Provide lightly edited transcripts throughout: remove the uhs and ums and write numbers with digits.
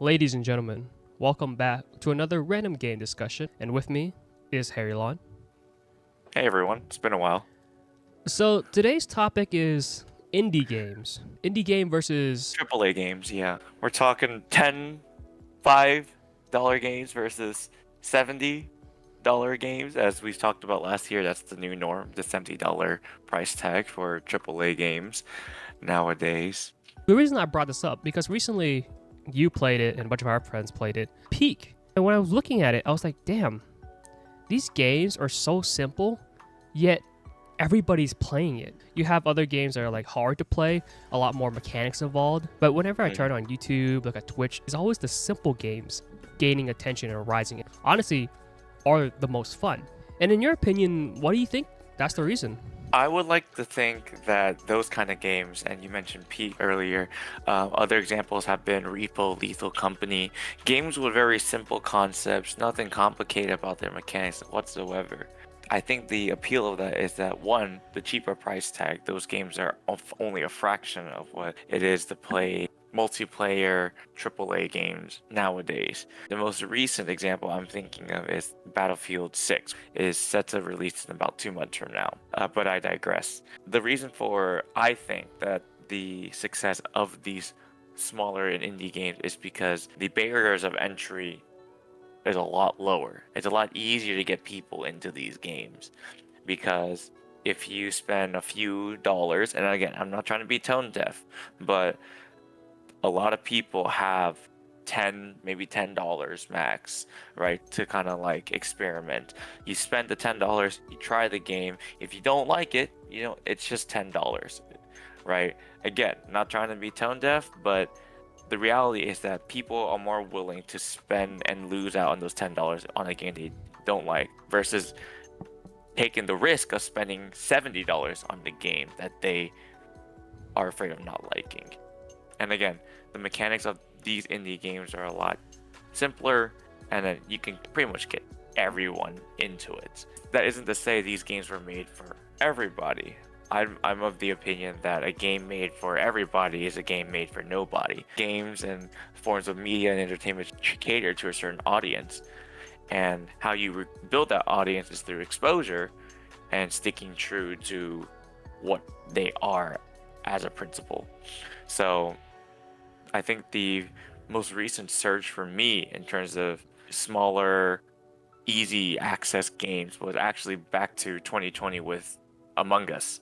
Ladies and gentlemen, welcome back to another random game discussion, and with me is Hairylawn. Hey everyone, it's been a while. So today's topic is indie games. Indie game versus AAA games, yeah. We're talking 10, $5 games versus $70 games. As we talked about last year, that's the new norm, the $70 price tag for AAA games nowadays. the reason I brought this up because recently you played it and a bunch of our friends played it. Peak. And when I was looking at it, I was like, damn, these games are so simple, yet everybody's playing it. You have other games that are like hard to play, a lot more mechanics involved. But whenever I turn on YouTube, look at Twitch, it's always the simple games gaining attention and rising. Honestly, are the most fun. And in your opinion, what do you think that's the reason? I would like to think that those kind of games, and you mentioned Peak earlier, other examples have been Repo, Lethal Company, games with very simple concepts, nothing complicated about their mechanics whatsoever. I think the appeal of that is that one, the cheaper price tag, those games are only a fraction of what it is to play multiplayer AAA games nowadays. The most recent example I'm thinking of is Battlefield 6 is set to release in about 2 months from now, but I digress. The reason for I think that the success of these smaller and indie games is because the barriers of entry is a lot lower. It's a lot easier to get people into these games because if you spend a few dollars, and again, I'm not trying to be tone deaf, but a lot of people have maybe $10 max, right, to kind of like experiment. You spend the $10, you try the game. If you don't like it, it's just $10, right? Again, not trying to be tone deaf, but the reality is that people are more willing to spend and lose out on those $10 on a game they don't like versus taking the risk of spending $70 on the game that they are afraid of not liking. And again, the mechanics of these indie games are a lot simpler, and then you can pretty much get everyone into it. That isn't to say these games were made for everybody. I'm of the opinion that a game made for everybody is a game made for nobody. Games and forms of media and entertainment cater to a certain audience, and how you build that audience is through exposure and sticking true to what they are as a principle. So I think the most recent surge for me in terms of smaller, easy access games was actually back to 2020 with Among Us.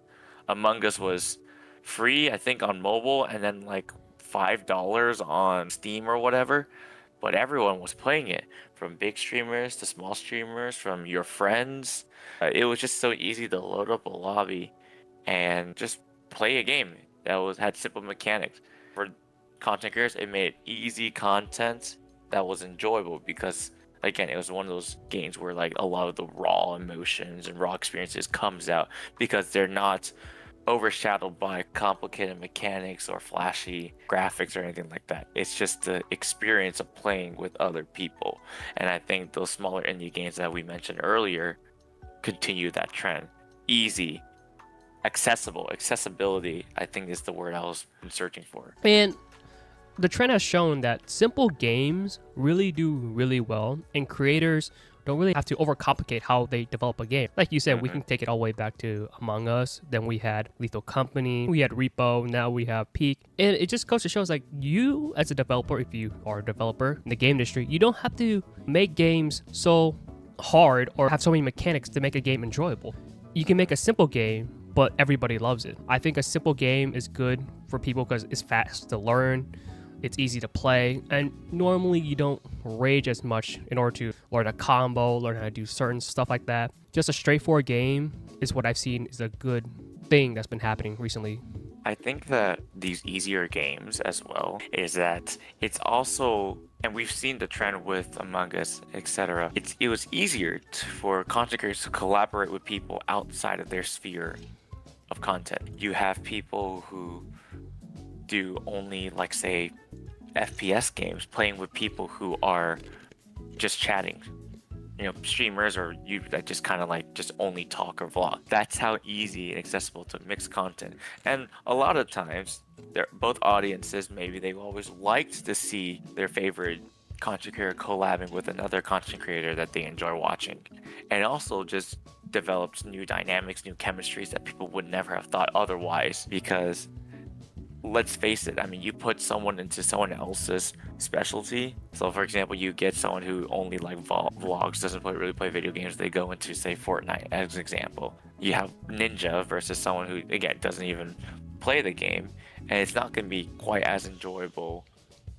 Among Us was free, I think, on mobile, and then like $5 on Steam or whatever. But everyone was playing it, from big streamers to small streamers, from your friends. It was just so easy to load up a lobby and just play a game that had simple mechanics. For content creators, it made easy content that was enjoyable because, again, it was one of those games where like a lot of the raw emotions and raw experiences comes out because they're not overshadowed by complicated mechanics or flashy graphics or anything like that. It's just the experience of playing with other people. And I think those smaller indie games that we mentioned earlier continue that trend. Easy, accessibility, I think, is the word I was searching for. And the trend has shown that simple games really do really well, and creators don't really have to overcomplicate how they develop a game. Like you said, we can take it all the way back to Among Us. Then we had Lethal Company, we had Repo, now we have Peak. And it just goes to show, like, you as a developer, if you are a developer in the game industry, you don't have to make games so hard or have so many mechanics to make a game enjoyable. You can make a simple game, but everybody loves it. I think a simple game is good for people because it's fast to learn, it's easy to play, and normally you don't rage as much in order to learn a combo, learn how to do certain stuff like that. Just a straightforward game is what I've seen is a good thing that's been happening recently. I think that these easier games as well is that it's also, and we've seen the trend with Among Us, etc. It was easier for content creators to collaborate with people outside of their sphere of content. You have people who do only, like, say, FPS games, playing with people who are just chatting streamers or you that just kind of like just only talk or vlog. That's how easy and accessible to mix content. And a lot of times, they're both audiences. Maybe they've always liked to see their favorite content creator collabing with another content creator that they enjoy watching, and also just develops new dynamics, new chemistries that people would never have thought otherwise. Because let's face it, I mean, you put someone into someone else's specialty. So, for example, you get someone who only like vlogs, doesn't really play video games. They go into, say, Fortnite as an example. You have Ninja versus someone who, again, doesn't even play the game, and it's not going to be quite as enjoyable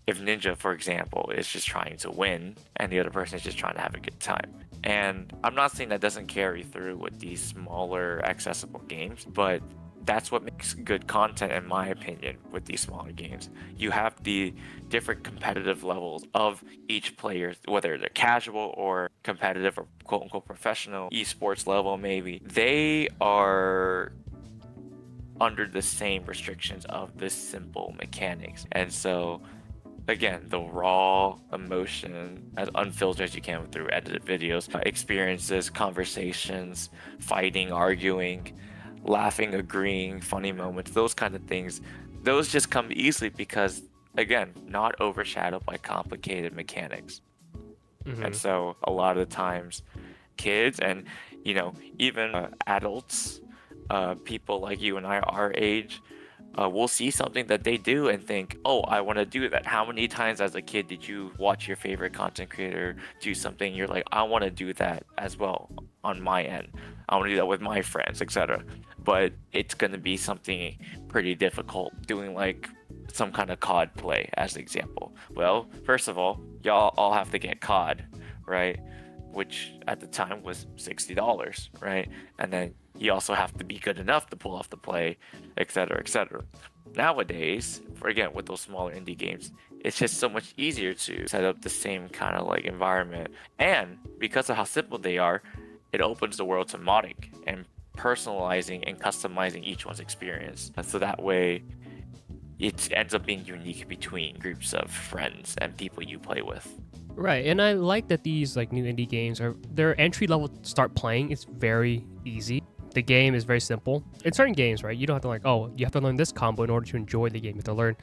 if Ninja, for example, is just trying to win and the other person is just trying to have a good time. And I'm not saying that doesn't carry through with these smaller, accessible games, but that's what makes good content, in my opinion, with these smaller games. You have the different competitive levels of each player, whether they're casual or competitive or quote unquote professional, esports level, maybe. They are under the same restrictions of the simple mechanics. And so, again, the raw emotion, as unfiltered as you can through edited videos, experiences, conversations, fighting, arguing, laughing, agreeing, funny moments, those kind of things, those just come easily because, again, not overshadowed by complicated mechanics. And so a lot of the times, kids and, even adults, people like you and I, our age, will see something that they do and think, oh, I want to do that. How many times as a kid did you watch your favorite content creator do something? You're like, I want to do that as well on my end. I want to do that with my friends, etc. But it's going to be something pretty difficult doing like some kind of COD play as an example. Well, first of all, y'all all have to get COD, right? Which at the time was $60, right? And then you also have to be good enough to pull off the play, etc., etc. Nowadays, again, with those smaller indie games, it's just so much easier to set up the same kind of like environment. And because of how simple they are, it opens the world to modding and personalizing and customizing each one's experience. And so that way, it ends up being unique between groups of friends and people you play with. Right, and I like that these like new indie games are their entry level to start playing. It's very easy. The game is very simple. In certain games, right, you don't have to like, oh, you have to learn this combo in order to enjoy the game. You have to learn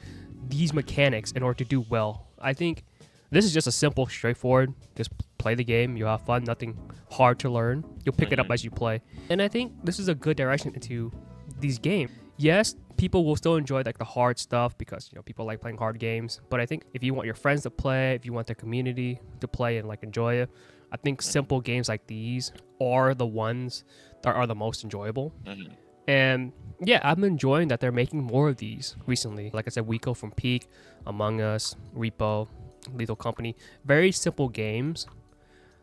these mechanics in order to do well. I think this is just a simple, straightforward. Just play the game. You'll have fun. Nothing hard to learn. You'll pick it up as you play. And I think this is a good direction into these games. Yes, people will still enjoy like the hard stuff because people like playing hard games. But I think if you want your friends to play, if you want the community to play and like enjoy it, I think simple games like these are the ones that are the most enjoyable. And yeah, I'm enjoying that they're making more of these recently. Like I said, Wico from Peak, Among Us, Repo, Lethal Company. Very simple games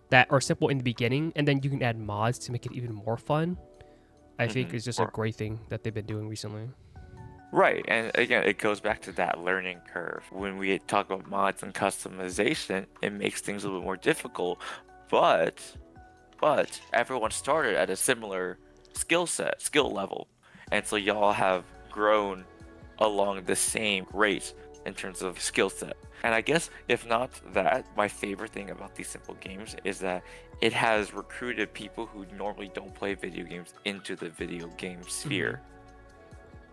that are simple in the beginning, and then you can add mods to make it even more fun. I think it's just a great thing that they've been doing recently. Right, and again, it goes back to that learning curve. When we talk about mods and customization, it makes things a little more difficult, but everyone started at a similar skill level, and so y'all have grown along the same rate in terms of skill set. And I guess if not that, my favorite thing about these simple games is that it has recruited people who normally don't play video games into the video game sphere.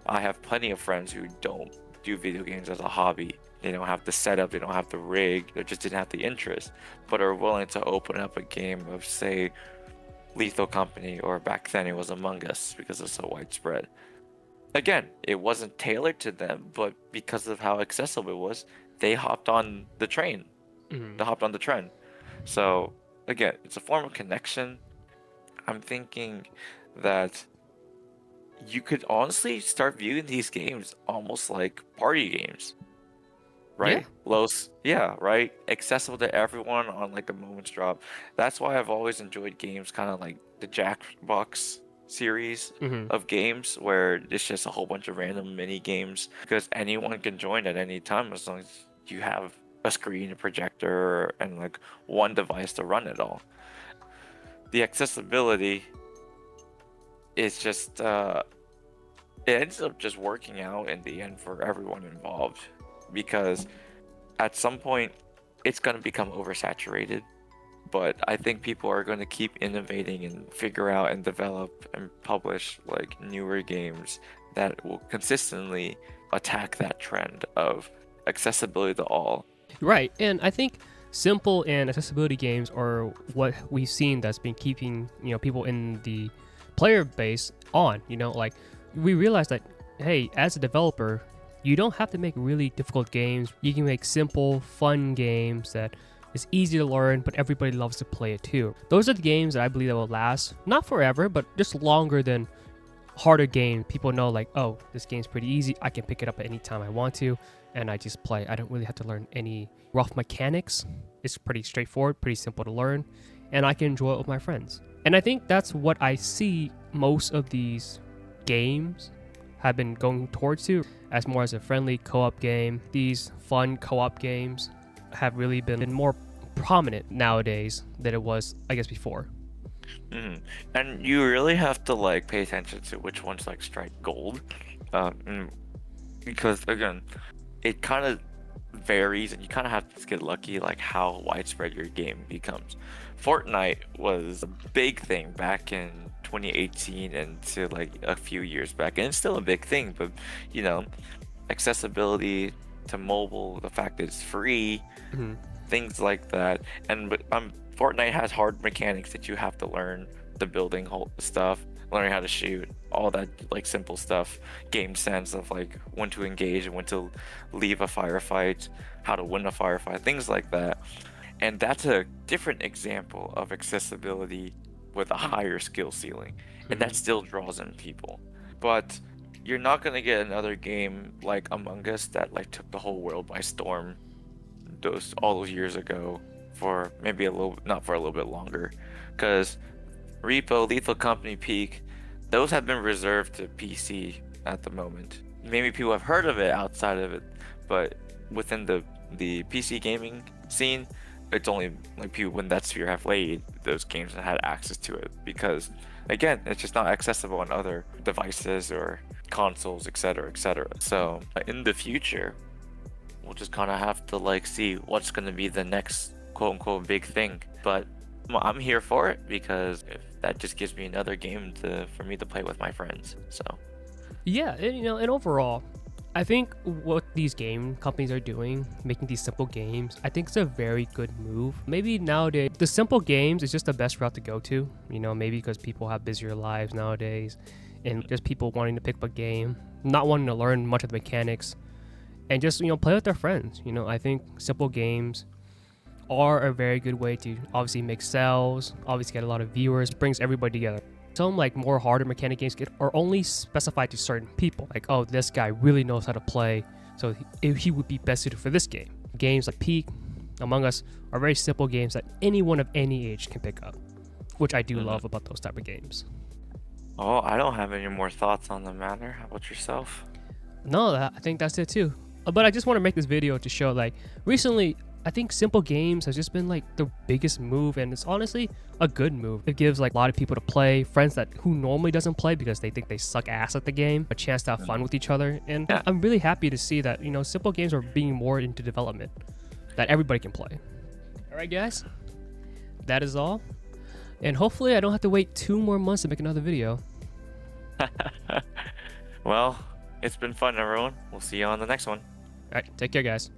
I have plenty of friends who don't do video games as a hobby. They don't have the setup, they don't have the rig, they just didn't have the interest, but are willing to open up a game of, say, Lethal Company, or back then it was Among Us because it's so widespread. Again, it wasn't tailored to them, but because of how accessible it was, they hopped on the train. They hopped on the trend. So, again, it's a form of connection. I'm thinking that you could honestly start viewing these games almost like party games, Yeah. right? Yeah, right? Accessible to everyone on like a moment's drop. That's why I've always enjoyed games kind of like the Jackbox series of games where it's just a whole bunch of random mini games because anyone can join at any time as long as you have a screen, a projector, and like one device to run it all. The accessibility is just it ends up just working out in the end for everyone involved because at some point it's going to become oversaturated but I think people are going to keep innovating and figure out and develop and publish like newer games that will consistently attack that trend of accessibility to all. Right, and I think simple and accessibility games are what we've seen that's been keeping people in the player base on. Like we realized that hey, as a developer, you don't have to make really difficult games. You can make simple, fun games that is easy to learn, but everybody loves to play it too. Those are the games that I believe that will last not forever, but just longer than harder games. People know like, oh, this game's pretty easy. I can pick it up at any time I want to, and I just play. I don't really have to learn any rough mechanics. It's pretty straightforward, pretty simple to learn, and I can enjoy it with my friends. And I think that's what I see most of these games have been going towards to, as more as a friendly co-op game. These fun co-op games have really been more prominent nowadays than it was, I guess, before. And you really have to like pay attention to which ones like strike gold, because again, it kind of varies, and you kind of have to get lucky like how widespread your game becomes. Fortnite was a big thing back in 2018 and to like a few years back, and it's still a big thing, but you know, accessibility to mobile, the fact that it's free, things like that. And but Fortnite has hard mechanics that you have to learn, the building whole stuff, learning how to shoot, all that like simple stuff, game sense of like when to engage and when to leave a firefight, how to win a firefight, things like that. And that's a different example of accessibility with a higher skill ceiling, and that still draws in people. But you're not gonna get another game like Among Us that like took the whole world by storm all those years ago, for maybe not for a little bit longer, because Repo, Lethal Company, Peak, those have been reserved to PC at the moment. Maybe people have heard of it outside of it, but within the PC gaming scene, it's only like people in that sphere have played those games and had access to it, because again, it's just not accessible on other devices or consoles, etc., etc. So in the future, we'll just kind of have to like see what's going to be the next quote unquote big thing. But I'm here for it, because if that just gives me another game for me to play with my friends. So yeah, and overall, I think what these game companies are doing, making these simple games, I think it's a very good move. Maybe nowadays, the simple games is just the best route to go to, maybe because people have busier lives nowadays, and just people wanting to pick up a game, not wanting to learn much of the mechanics, and just, play with their friends. I think simple games are a very good way to obviously make sales, obviously get a lot of viewers, brings everybody together. Some like more harder mechanic games are only specified to certain people. Like, oh, this guy really knows how to play, so he would be best suited for this game. Games like Peak, Among Us are very simple games that anyone of any age can pick up, which I do love about those type of games. Oh, I don't have any more thoughts on the matter. How about yourself? No, I think that's it too. But I just want to make this video to show, like, recently, I think simple games has just been like the biggest move, and it's honestly a good move. It gives like a lot of people to play, friends who normally doesn't play because they think they suck ass at the game, a chance to have fun with each other. And Yeah. I'm really happy to see that, simple games are being more into development, that everybody can play. All right, guys, that is all. And hopefully I don't have to wait 2 more months to make another video. Well, it's been fun, everyone. We'll see you on the next one. All right, take care, guys.